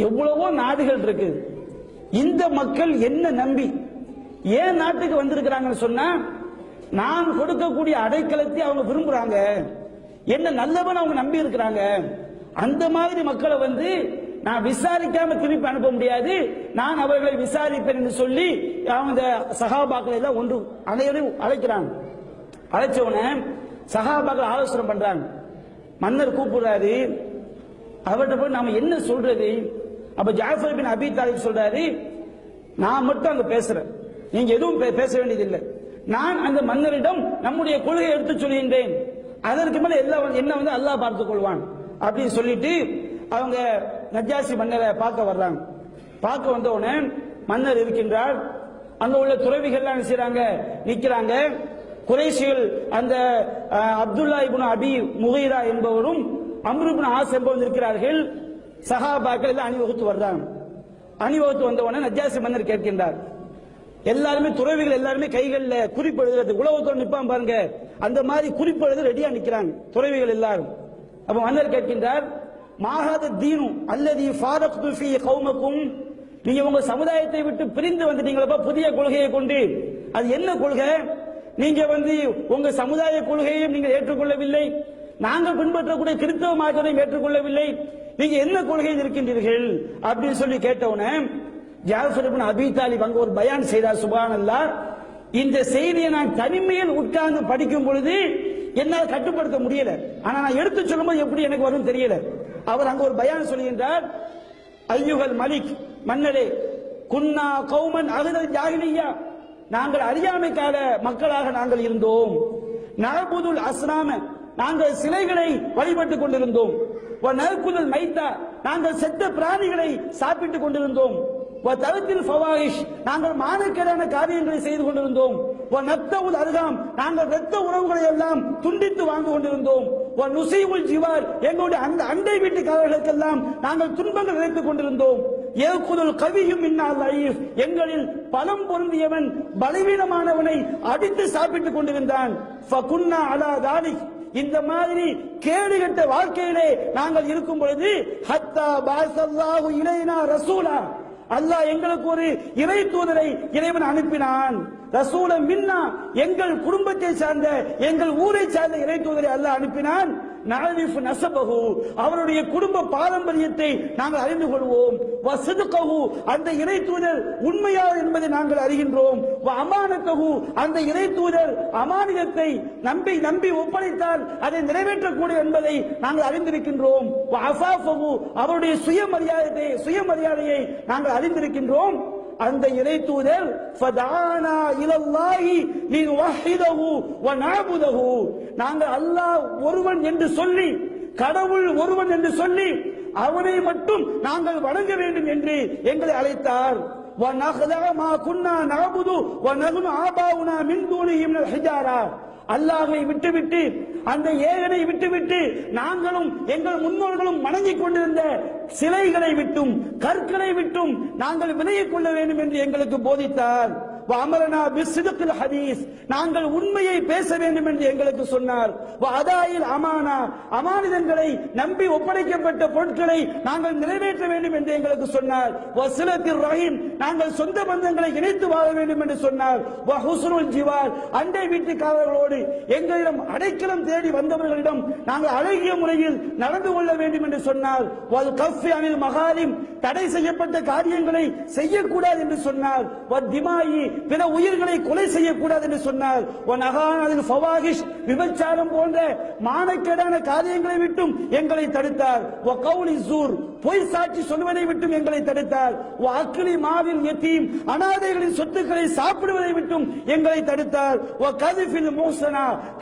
எவ்வளவோ நாடுகள் இருக்கு. இந்த மக்கள் என்ன நம்பி ஏன் நாட்டுக்கு வந்திருக்கிறாங்கன்னு சொன்னா, நான் கொடுக்கக்கூடிய அடைக்கலத்தை அவங்க விரும்புறாங்க, என்ன நல்லவன் அவங்க நம்பி இருக்கிறாங்க. அந்த மாதிரி மக்களை வந்து நான் விசாரிக்காம திருப்பி அனுப்ப முடியாது, நான் அவர்களை விசாரிப்பேன் என்று சொல்லி அவங்க சஹாபாக்களை எல்லாம் ஒன்று அனைவரும் அழைக்கிறாங்க. அழைச்சவன சஹாபாக்கள் ஆலோசனை பண்றாங்க. மன்னர் கூப்பிடுறாரு, அவர்கிட்ட போய் நாம என்ன சொல்றது? அப்ப ஜாஃபர் பின் அபி தாலிப் சொல்றாரு, நான் மட்டும் அங்க பேசுறேன், நீங்க எதுவும் பேச வேண்டியதில்லை. நான் அந்த மன்னரிடம் நம்முடைய கொள்கையை எடுத்து சொல்கின்றேன், அதற்கு மேல எல்லாம் என்ன வந்து அல்லாஹ் பார்த்துக் கொள்வான் அப்படின்னு சொல்லிட்டு அவங்க நஜ்ஜாசி மன்னரை பார்க்க வர்றாங்க. பார்க்க வந்த உடனே மன்னர் இருக்கின்றார். அங்க உள்ள துறவிகள் என்ன செய்றாங்க, நிக்கிறாங்க. குறைஷிகள் அந்த அப்துல்லா இப்னு அபி முகைரா என்பவரும் அம்ரு இப்னு ஆஸ் என்பவரும் இருக்கிறார்கள். சஹாபாக்கள் எல்லாம் அணிவகுத்து வர்றாங்க. அணிவகுத்து வந்த உடனே நஜ்ஜாசி மன்னர் கேட்கின்றார், எல்லாருமே துறவிகள் எல்லாருமே கைகள்ல குறிப்பு எழுதுறது, உலகத்தோடு நிப்பான் பாருங்க, அந்த மாதிரி குறிப்பு எழுத ரெடியா நிக்கிறாங்க துறவிகள் எல்லாரும். அப்ப மன்னர் கேட்கின்றார், மாஹாத தீனு அல்லதி ஃபாரக்து ஃபீ கௌமக்கும், நீங்க உங்க சமுதாயத்தை விட்டு பிரிந்து வந்துட்டீங்களப்பா புதிய கொள்கையை கொண்டு, அது என்ன கொள்கை? நீங்க வந்து உங்க சமுதாய கொள்கையையும் நீங்கள் ஏற்றுக்கொள்ளவில்லை, நாங்கள் பின்பற்றக்கூடிய கிறிஸ்தவ மார்க்கத்தையும் ஏற்றுக்கொள்ளவில்லை, நீங்க என்ன கொள்கையில் இருக்கின்றீர்கள் அப்படின்னு சொல்லி கேட்டவுடனே ஜாஃபர் இப்னு அபி தாலிப் அங்க ஒரு பயான் செய்தார். சுப்ஹானல்லாஹ், இந்த செய்தியை நான் தனிமையில் உட்கார்ந்து படிக்கும் பொழுது என்னால் கட்டுப்படுத்த முடியல, ஆனா நான் எடுத்து சொல்லும்போது எப்படி எனக்கு வரும் தெரியல. அவர் அங்க ஒரு பயான் சொல்லுகின்றார், ஐயுகல் மலிக், மன்னரே, குன்னா கௌமன் அஹ்தல் ஜாஹிலிய்யா, நாங்கள் அறியாமை கால மக்களாக நாங்கள் இருந்தோம். நஅபுதுல் அஸ்னாம, நாங்கள் சிலைகளை வழிபட்டுக் கொண்டிருந்தோம். நஅகுலுல் மைத்தா, நாங்கள் செத்த பிராணிகளை சாப்பிட்டுக் கொண்டிருந்தோம். தரத்தில் ஃபவாஹிஷ், நாங்கள் மானக்கேடான காரியங்களை செய்து கொண்டிருந்தோம். நத்தவுல் அர்ஹாம், நாங்கள் இரத்த உறவுகளை எல்லாம் துண்டித்து வாழ்ந்து கொண்டிருந்தோம். நுசீவுல் ஜிவார், எங்களுடைய அந்த அண்டை வீட்டுக்காரர்களுக்கெல்லாம் நாங்கள் துன்பங்கள் இழைத்துக் கொண்டிருந்தோம். ஏகுலுல் கவியும் மின்னல் லைஃப், எங்களில் பலம் பொருந்தியவன் பலவீனமானவனை அடித்து சாப்பிட்டுக் கொண்டிருந்தான். ஃபகுன்னா அலா தாலிக், இந்த மாதிரி கேடுகட்ட வாழ்க்கையிலே நாங்கள் இருக்கும் பொழுது ஹத்தா பாஸல்லாஹு இலைனா ரசூலா, அல்லாஹ் எங்களுக்கு ஒரு இறை தூதரை இறைவன் அனுப்பினான். ரசூலம் மின்னா, எங்கள் குடும்பத்தை சார்ந்த எங்கள் ஊரை சார்ந்த இறை தூதரை அல்லாஹ் அனுப்பினான். நஅரிஃபு நஸபஹு, அவருடைய குடும்ப பாரம்பரியத்தை நாங்கள் அறிந்து கொள்வோம். வஸித்கஹு, அந்த இறை தூதர் உண்மையாளர் என்பதை நாங்கள் அறிகின்றோம். அமானத்தஹு, அந்த இறை தூதர் அமானியத்தை நம்பி ஒப்படைத்தால் அதை நிறைவேற்றக்கூடிய என்பதை நாங்கள் அறிந்திருக்கின்றோம். அஃபாஃபஹு, அவருடைய சுயமரியாதையை நாங்கள் அறிந்திருக்கின்றோம். அந்த இறை தூதர் ஃபதானா இலல்லாஹி லினுவஹிதஹு வ நஅபுதஹு, நாங்கள் அல்லாஹ் ஒருவன் என்று சொல்லி, கடவுள் ஒருவன் என்று சொல்லி அவனை மட்டும் நாங்கள் வணங்க வேண்டும் என்று எங்களை அழைத்தார். வ நஹ்லா மா குன்னா நஅபுது வ நஹ்னு ஆபாவுனா மின் தூனிஹி மினல் ஹிஜாரா, அல்லாஹ்வை விட்டுவிட்டு அந்த ஏகனை விட்டுவிட்டு நாங்களும் எங்கள் முன்னோர்களும் வணங்கிக் கொண்டிருந்த சிலைகளை விட்டும் கற்களை விட்டும் நாங்கள் விலகிக் கொள்ள வேண்டும் என்று எங்களுக்கு போதித்தார். அமரனா பிஸ்ஸித்கில் ஹதீஸ், நாங்கள் உண்மையை பேச வேண்டும் என்று எங்களுக்கு சொன்னார். அதாயில் அமானா, அமானிதங்களை நம்பி ஒப்படைக்கப்பட்ட பொருட்களை நாங்கள் நிறைவேற்ற வேண்டும் என்று எங்களுக்கு சொன்னார். வஸிலத்திர் ரஹீம், நாங்கள் சொந்த பந்தங்களை இணைத்து வாழ வேண்டும் என்று சொன்னார். வஹுஸ்னுல் ஜிவார், அண்டை வீட்டுக்காரர்களோடு எங்களிடம் அடைக்கலம் தேடி வந்தவர்களிடம் நாங்கள் அழகிய முறையில் நடந்து கொள்ள வேண்டும் என்று சொன்னார். வல் கஃபி அனில் மகாரிம், தடை செய்யப்பட்ட காரியங்களை செய்யக்கூடாது என்று சொன்னார். வத்திமாயி, பிற உயிர்களை கொலை செய்யக்கூடாது என்று சொன்னார். விபச்சாரம் போன்ற மானக்கேடான காரியங்களை விட்டும் எங்களை தடுத்தார். பொய் சாட்சி சொல்வதை விட்டும் எங்களை தடுத்தார். அனாதைகளின் சொத்துக்களை சாப்பிடுவதை விட்டும் எங்களை தடுத்தார்.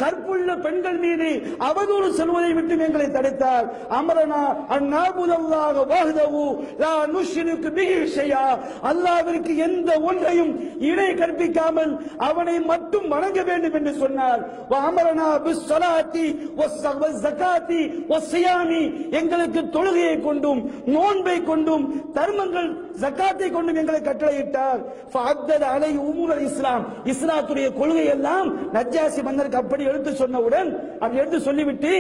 கற்புள்ள பெண்கள் மீது அவதூறு சொல்வதை விட்டும் எங்களை தடுத்தார். அமரனா அந்நாபுதல்லாஹ வஹ்தஹு லா நுஷ்ரிகு பிஹி ஷைஆ, அல்லாஹ்விற்கு எந்த ஒன்றையும் இணை கற்பிக்காமல் அவனை மட்டும் வணங்க வேண்டும் என்று சொன்னார். அமரனா பிஸ்ஸலாத்தி வஸ்ஸகாத்தி வஸ்ஸியாமி, எங்களுக்கு தொழுகையை கொண்டும் நோன்பை கொண்டும் தர்மங்கள் ஜகாத்தை கொண்டும் எங்களை கட்டளையிட்டார். ஃபஅத்தத அலை உமூல் இஸ்லாம், இஸ்லாத்துடைய கொள்கை எல்லாம் நஜ்ஜாசி மன்னருக்கு அப்படி எடுத்து சொன்னவுடன் அப்படி எடுத்து சொல்லிவிட்டு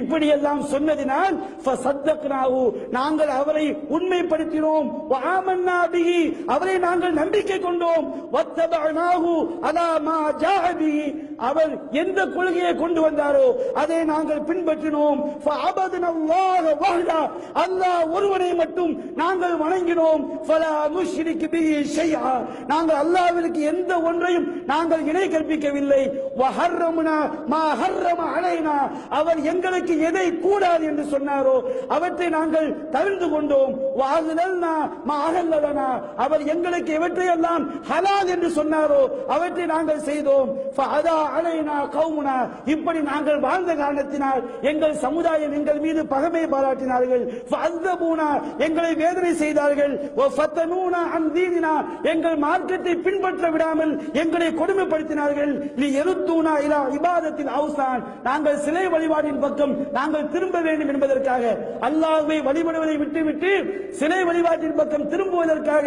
இப்படி எல்லாம் சொன்னதினால் ஃபஸத்தக்னாஹு, நாங்கள் அவரை உண்மைப்படுத்தினோம். வஆமன்னா பிஹி, அவரை நாங்கள் நம்பிக்கை கொண்டோம். வத்தபஅனாஹு அலா மா ஜாஅ பிஹி, அவர் எந்த கொள்கையை கொண்டு வந்தாரோ அதை நாங்கள் பின்பற்றினோம். ஃபஅபதுனல்லாஹ வஹ்தா, அல்லாஹ் ஒருவனை மட்டும் நாங்கள் வணங்கினோம். ஃபலா நுஷ்ரிகு பிஹி ஷைஆ, நாங்கள் அல்லாஹ்விற்கு எந்த ஒன்றையும் நாங்கள் இணை கற்பிக்கவில்லை. வஹர்ரம்னா மா ஹர்ரம அலைனா, அவர் எங்களுக்கு எதை கூடாது என்று சொன்னாரோ அவற்றை நாங்கள் தவிர்த்து கொண்டோம். வஅஹலல்னா மா அஹல்லலனா, அவர் எங்களுக்கு எவற்றையெல்லாம் ஹலால் என்று சொன்னாரோ அவற்றை நாங்கள் செய்தோம். ஃபஅதா அலைனா கௌமுனா, இப்படி நாங்கள் வாழ்ந்த காரணத்தினால் எங்கள் சமுதாயம் எங்கள் மீது பகைமை பாராட்டினார்கள். ஃபஅஸபூனா, எங்களை வேதனை செய்தார்கள். வஃபதனூனா அன் தீனினா, எங்கள் மார்க்கத்தை பின்பற்ற விடாமல் எங்களை கொடுமைப்படுத்தினார்கள். லியருத்தூனா இலா இபாதத்தில் அவ்சான், நாங்கள் சிலை வழிபாட்டின் பக்கம் நாங்கள் திரும்ப வேண்டும் என்பதற்காக, அல்லாஹ்வை வழிபடுவதை விட்டுவிட்டு சிலை வழிபாட்டின் பக்கம் திரும்புவதற்காக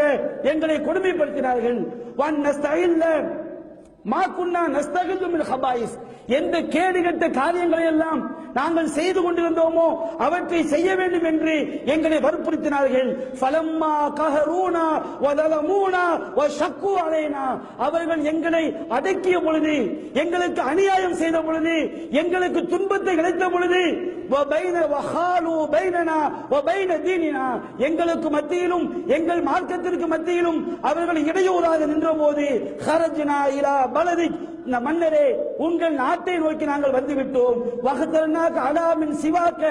எங்களை கொடுமைப்படுத்தினார்கள். வன் நஸ்தஇல்ல மா குன்னா நஸ்தகில்லு மின் ஹபாயிஸ், எந்த கேடுகட்ட காரியங்களை எல்லாம் நாங்கள் செய்து கொண்டிருந்தோமோ அவற்றை செய்ய வேண்டும் என்று எங்களை வற்புறுத்தினார்கள். ஃபலம்மா கஹரூனா வதலமூனா வஷக்கு அலைனா, அவர்கள் எங்களை அடக்கிய பொழுது, எங்களுக்கு அநியாயம் செய்த பொழுது, எங்களுக்கு துன்பத்தை இழைத்த பொழுது, எங்களுக்கு மத்தியிலும் எங்கள் மார்க்கத்திற்கு மத்தியிலும் அவர்கள் இடையூறாக நின்ற போது, ஹரஜ்னா இலா பலதிக், மன்னரே உங்கள் நாட்டை நோக்கி நாங்கள் வந்துவிட்டோம். வஹதர்னாக அலாமின் சிவாக்க,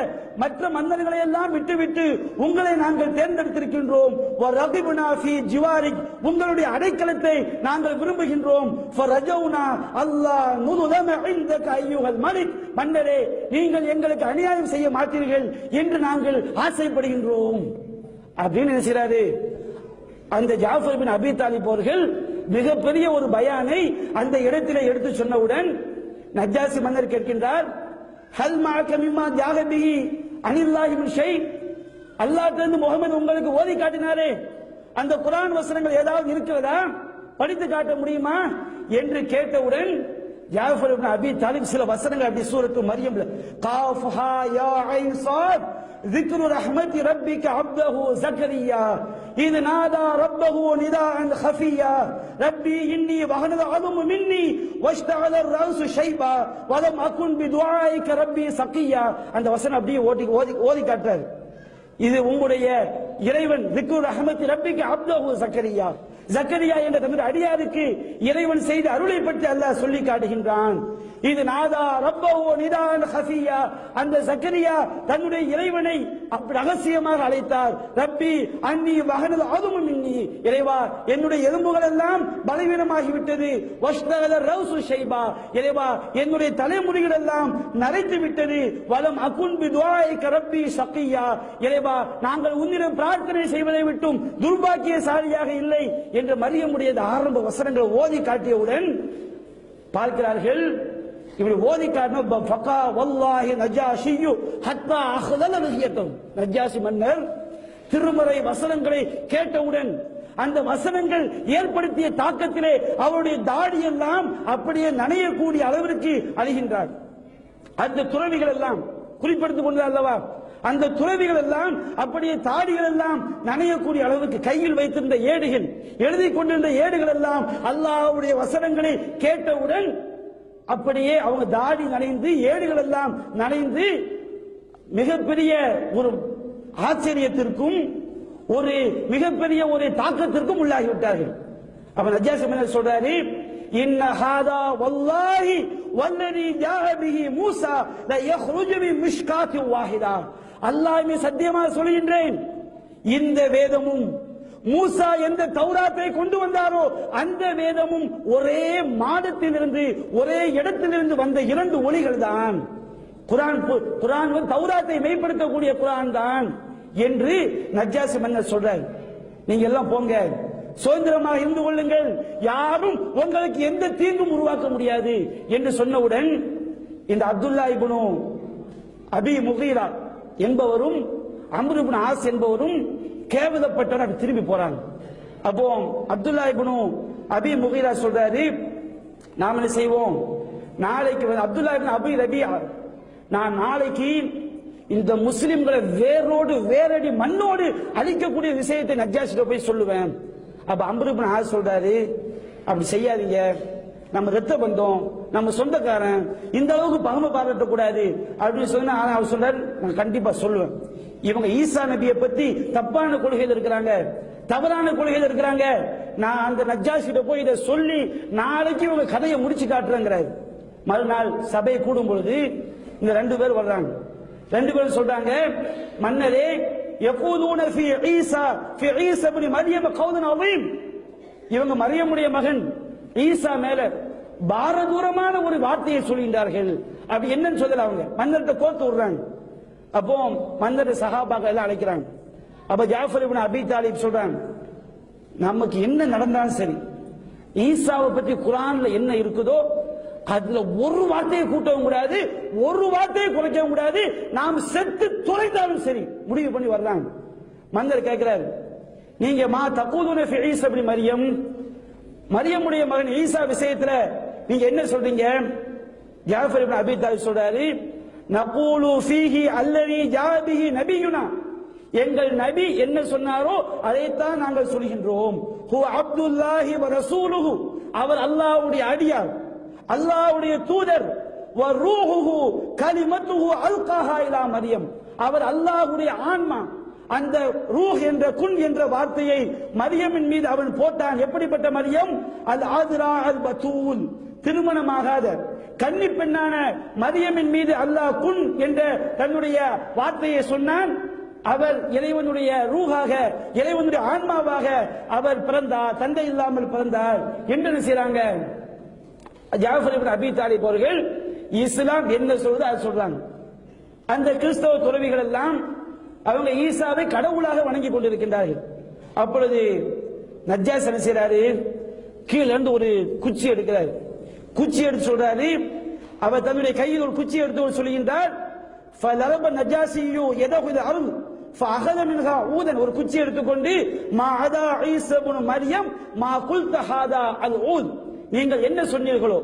மற்ற மன்னர்களை எல்லாம் விட்டுவிட்டு உங்களை நாங்கள் தேர்ந்தெடுத்திருக்கின்றோம். வரகிபுனா ஃபீ ஜிவாரிக், உங்களுடைய அடைக்கலத்தை நாங்கள் விரும்புகின்றோம். ஃபரஜௌனா அல்லாஹ் நுதுலம இன்தக அய்யுஹல் மலிக், மன்னரே நீங்கள் எங்களுக்கு அநியாயம் செய்ய மாட்டீர்கள் என்று நாங்கள் ஆசைப்படுகின்றோம் அப்படின்னு நினைக்கிறாரு. அந்த ஜாஃபர் பின் அபி தாலிப் அவர்கள் மிகப்பெரிய ஒரு பயானை அந்த இடத்திலே எடுத்து சொன்னவுடன் நஜ்ஜாசி மன்னர் கேட்கின்றார், ஹல் மஅக மிம்மா ஜாஅ பிஹி அனில்லாஹி மின் ஷை, அல்லாஹ்விலிருந்து முஹம்மது உங்களுக்கு ஓதி காட்டினாரே அந்த குர்ஆன் வசனங்கள் ஏதாவது இருக்கிறதா, படித்து காட்ட முடியுமா என்று கேட்டவுடன் ஜாஃபர் இப்னு அபி தாலிப் சில வசனங்கள் அப்படி சூரத்து மரியம்ல காஃப் ஹா யா ஐன் ஸாத் ذكر رحمة ربك عبده زكريا إذ نادى ربه نداء خفيا ربي إني وهن العظم مني واشتعل الرأس شيبا ولم أكن بدعائك ربي سقيا. அந்த வசனம் அப்படியே ஓதி காட்டார். இது உங்களுடைய இறைவன் ذكر رحمة ربك عبده زكريا, ஜக்கரியா என்ற தன்னுடைய அடியாருக்கு இறைவன் செய்த அருளை பற்றி அல்லாஹ் சொல்லி காட்டுகின்றான். இது நாதா ரப்பஹு நிதான் ஹஃபியா, அந்த ஜக்கரியா தன்னுடைய இறைவனை ரகசியமாக அழைத்தார். ரப்பி அன்னி வஹனல் அதுமு மின்னி, இறைவா என்னுடைய எலும்புகள் எல்லாம் பலவீனமாகிவிட்டது. வஷ்தகல ரௌசு ஷைபா, இறைவா என்னுடைய தலைமுடிகள் எல்லாம் நரைத்து விட்டது. வலம் அகுன் பிதுஆயிக ரப்பி ஷகியா, இறைவா நாங்கள் உன்னிடம் பிரார்த்தனை செய்வதை விட்டும் துர்பாக்கியசாலியாக இல்லை என்று மரியமுடைய ஆரம்ப வசனங்கள் ஓதி காட்டியவுடன் பார்க்கிறார்கள். இப்படி ஓதி காட்டின ஃபகா வல்லாஹி நஜாஷியு ஹத்தா அஹ்லல லஹியத்தும், நஜாஷி மன்னர் திருமறை வசனங்களை கேட்டவுடன் அந்த வசனங்கள் ஏற்படுத்திய தாக்கத்திலே அவருடைய தாடி எல்லாம் அப்படியே நனையக்கூடிய அளவிற்கு அழுகின்றார். அந்த துறவிகள் எல்லாம் குறிப்பிடுத்துக் கொண்டது அல்லவா, அந்த துறவிகள் எல்லாம் அப்படியே தாடிகள் எல்லாம் நனையக்கூடிய அளவுக்கு கையில் வைத்திருந்த ஏடுகள், எழுதி கொண்டிருந்த ஏடுகள் எல்லாம் அல்லாஹ்வுடைய வசனங்களை கேட்டவுடன் அப்படியே அவங்க தாடி நனைந்து ஏடுகள் எல்லாம் நனைந்து மிகப்பெரிய ஒரு ஆச்சரியத்திற்கும் ஒரு மிகப்பெரிய ஒரு தாக்கத்திற்கும் உள்ளாகிவிட்டார்கள். அப்ப நஜ்ஜாசி மன்னர் சொல்றாரு, இன்ன ஹாதா வல்லாஹி வல்லதி ஜாஅ பிஹி மூஸா லா யக்ருஜு மின் மிஷ்காத்தி வாஹிதா, அல்லாஹ்வே சத்தியமாக சொல்கின்றேன், இந்த வேதமும் மூசா எந்த தௌராத்தை கொண்டு வந்தாரோ அந்த வேதமும் ஒரே மாடத்திலிருந்து ஒரே இடத்திலிருந்து வந்த இரண்டு ஒளிகள் தான். குர்ஆன் தௌராத்தை மெய்ப்படுத்தக்கூடிய குர்ஆன் தான் என்று நஜ்ஜாசி மன்னர் சொல்றார். நீங்க எல்லாம் போங்க, சுதந்திரமாக இருந்து கொள்ளுங்கள், யாரும் உங்களுக்கு எந்த தீங்கும் உருவாக்க முடியாது என்று சொன்னவுடன் இந்த அப்துல்லா இப்னு அபி முகீரா என்பவரும் அம்ர் இப்னு ஆஸ் என்பவரும் கேவலப்பட்டவர் அப்படி திரும்பி போறாங்க. அப்போ அப்துல்லா இப்னு அபி முகீரா சொல்றாரு, நாம என்ன செய்வோம், நாளைக்கு அப்துல்லா இப்னு அபி ரபியா, நான் நாளைக்கு இந்த முஸ்லிம்களை வேரோடு வேரடி மண்ணோடு அழிக்கக்கூடிய விஷயத்தை நஜ்ஜாஷிட்ட போய் சொல்லுவேன். அப்ப அம்ர் இப்னு ஆஸ் சொல்றாரு, அப்படி செய்யாதீங்க, நம்ம ரத்த பந்தம், நம்ம சொந்தக்காரன், இந்த அளவுக்கு பகமை பாராட்ட கூடாது அப்படின்னு சொன்னா அவர் சொல்றாரு, நான் கண்டிப்பா சொல்லுவேன். இவங்க ஈசா நபியை பத்தி தப்பான கொள்கையில் இருக்கிறாங்க, தவறான கொள்கையில் இருக்கிறாங்க, நான் அந்த நஜ்ஜாஷிட்ட போய் இதை சொல்லி நாளைக்கு இவங்க கதையை முடிச்சு காட்டுறேங்கிறாரு. மறுநாள் சபை கூடும் பொழுது இந்த 2 பேர் வர்றாங்க. 2 பேரும் சொல்றாங்க, மன்னரே, யகூலூன ஃபீ ஈசா இப்னு மரியம் கௌலன் அதீம், இவங்க மரியமுடைய மகன் ஈசா மேல பாரதூரமான ஒரு வார்த்தையை சொல்கின்றார்கள். அப்படி என்னன்னு சொல்லல, அவங்க மன்னர்கிட்ட கோத்து விடுறாங்க. அப்போ மன்னர் சஹாபாக்கள் எல்லாம் அழைக்கிறாங்க. அப்ப ஜாஃபர் இப்னு அபி தாலிப் சொல்றாங்க, நமக்கு என்ன நடந்தாலும் சரி, ஈசாவை பற்றி குர்ஆன்ல என்ன இருக்குதோ அதுல ஒரு வார்த்தையை கூட்டவும் கூடாது, ஒரு வார்த்தையை குறைக்கவும் கூடாது, நாம் செத்து தொலைத்தாலும் சரி முடிவு பண்ணி வர்றாங்க. மன்னர் கேட்கிறாரு, நீங்க மா தகூலுன ஃபீ ஈசா இப்னு மரியம், மரியமுடைய மகன் ஈசா விஷயத்துல நீங்க என்ன சொல்றீங்க? ஜாஃபர் இப்னு அபி தாலிப் சொல்றாரு, நகூலு ஃபீஹி அல்லதி ஜாஅ பிஹி நபியுனா, எங்கள் நபி என்ன சொன்னாரோ அதைத்தான் நாங்கள் சொல்கின்றோம். ஹுவ அப்துல்லாஹி வ ரசூலுஹு, அவர் அல்லாஹ்வுடைய அடியார், அல்லாஹ்வுடைய தூதர், வ ரூஹுஹு கலிமத்துஹு அல்காஹா இலா மரியம், அவர் அல்லாஹ்வுடைய ஆன்மா, அந்த ரூஹ் என்ற குன் என்ற வார்த்தையை மரியமின் மீது அவன் போட்டான். எப்படிப்பட்ட மரியம்? அல் ஆதிரா அல் பத்தூல், திருமணமாகாத கன்னி பெண்ணான மரியமின் மீது அல்லாஹ் குன் என்ற தன்னுடைய வார்த்தையை சொன்னான். அவர் இறைவனுடைய ரூஹாக, இறைவனுடைய ஆன்மாவாக அவர் பிறந்தார், தந்தை இல்லாமல் பிறந்தார் என்று செய்றாங்க. ஜாஃபர் இப்னு அபி தாலிப் அவர்கள் இஸ்லாம் என்ன சொல்றது அது சொல்றாங்க. அந்த கிறிஸ்தவ துறவிகள் எல்லாம் அவங்க ஈசாவை கடவுளாக வணங்கி கொண்டிருக்கின்றார்கள். அப்பொழுது நஜ்ஜாஷ் என்ன செய்றாரு, கீழ இருந்து ஒரு குச்சி எடுக்கிறார். குச்சி எடுத்து சொல்றாரு, அவர் தன்னுடைய கையில் ஒரு குச்சி எடுத்து சொல்லுகின்றார், ஃபலரப நஜ்ஜாஷியு யதஹு இல் அர்த் ஃபஅஹத மின்ஹா ஊதன், ஒரு குச்சி எடுத்துக்கொண்டு, மா அதா ஈசா இப்னு மரியம் மா குல்த ஹாதா அல் ஊத், நீங்கள் என்ன சொன்னீர்களோ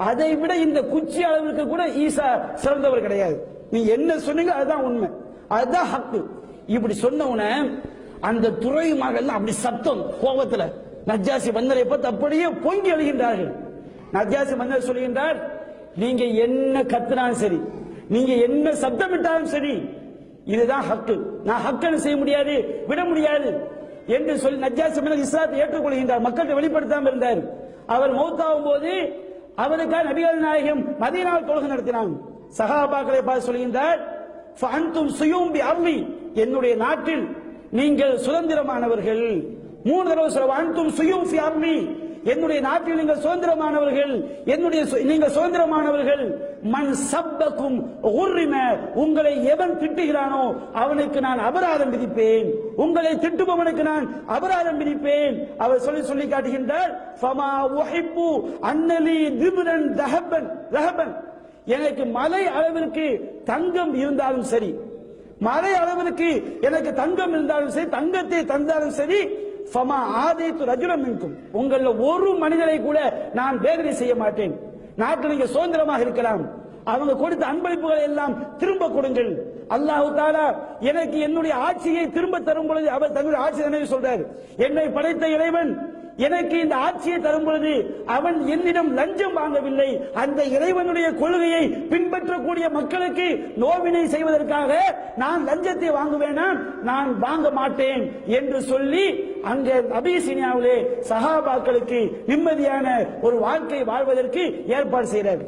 அதை விட இந்த குச்சி அளவுக்கு கூட ஈசா சிறந்தவர் கிடையாது, நீ என்ன சொன்னீங்க அதுதான் உண்மை, அதுதான் ஹக்கு. இப்படி சொன்னவன அந்த துறைமார்கள் அப்படி சத்தம் கோபத்துல நஜ்ஜாஷி மன்னரை பார்த்து அப்படியே பொங்கி எழுகின்றார்கள். நஜ்ஜாஷி மன்னர் சொல்கின்றார், நீங்க என்ன கத்துனாலும் சரி, நீங்க என்ன சப்தமிட்டாலும் சரி, இதுதான் ஹக்கு, நான் ஹக்குன்னு செய்ய முடியாது, விட முடியாது என்று சொல்லி நஜ்ஜாஷி மன்னர் இஸ்லாத்தை ஏற்றுக்கொள்கின்றார். மக்கள்கிட்ட வெளிப்படுத்தாமல் இருந்தார். அவர் மௌத்தாகும் போது அவருக்காக நபிகள் நாயகம் மதீனாவில் தொழுகை நடத்தினாங்க. சஹாபாக்களை பார்த்து சொல்கின்றார், ஃபஅன்தும் சுயூம் பி அர்லி, என்னுடைய நாட்டில் நீங்கள் சுதந்திரமானவர்கள். 3 தடவை சொல்ல, அன்தும் சுயூம் ஃபி அர்லி, என்னுடைய நாட்டில் நீங்கள் சுதந்திரமானவர்கள், நீங்கள் சுதந்திரமானவர்கள். மன் சப்பக்கும் உர்ரிம, உங்களை எவன் திட்டுகிறானோ அவனுக்கு நான் அபராதம் விதிப்பேன், உங்களை திட்டுபவனுக்கு நான் அபராதம் விதிப்பேன். அவர் சொல்லி காட்டுகின்றார், ஃபமா உஹிப்பு அன்னலி திப்ரன் தஹபன், எனக்கு மலை அளவிற்கு தங்கம் இருந்தாலும் சரி, மலை அளவிற்கு எனக்கு தங்கம் இருந்தாலும் சரி, தங்கத்தை தந்தாலும் சரி, ஃபமா ஆதைத்து ரஜுலம் மின்கும், உங்கள ஒரு மனிதரை கூட நான் வேதனை செய்ய மாட்டேன். நாட்டில் நீங்க சுதந்திரமாக இருக்கலாம், அவங்க கொடுத்த அன்பளிப்புகளை எல்லாம் திரும்ப கொடுங்கள். அல்லாஹ் தஆலா எனக்கு என்னுடைய ஆட்சியை திரும்ப தரும் பொழுது, அவர் தன்னுடைய ஆட்சி சொல்றார், என்னை படைத்த இறைவன் எனக்கு இந்த ஆட்சியை தரும் பொழுது அவன் என்னிடம் லஞ்சம் வாங்கவில்லை, அந்த இறைவனுடைய கொள்கையை பின்பற்றக்கூடிய மக்களுக்கு நோவினை செய்வதற்காக நான் லஞ்சத்தை வாங்குவேனா, நான் வாங்க மாட்டேன் என்று சொல்லி அங்கே அபிசீனியாவிலே சஹாபாக்களுக்கு நிம்மதியான ஒரு வாழ்க்கை வாழ்வதற்கு ஏற்பாடு செய்கிறார்.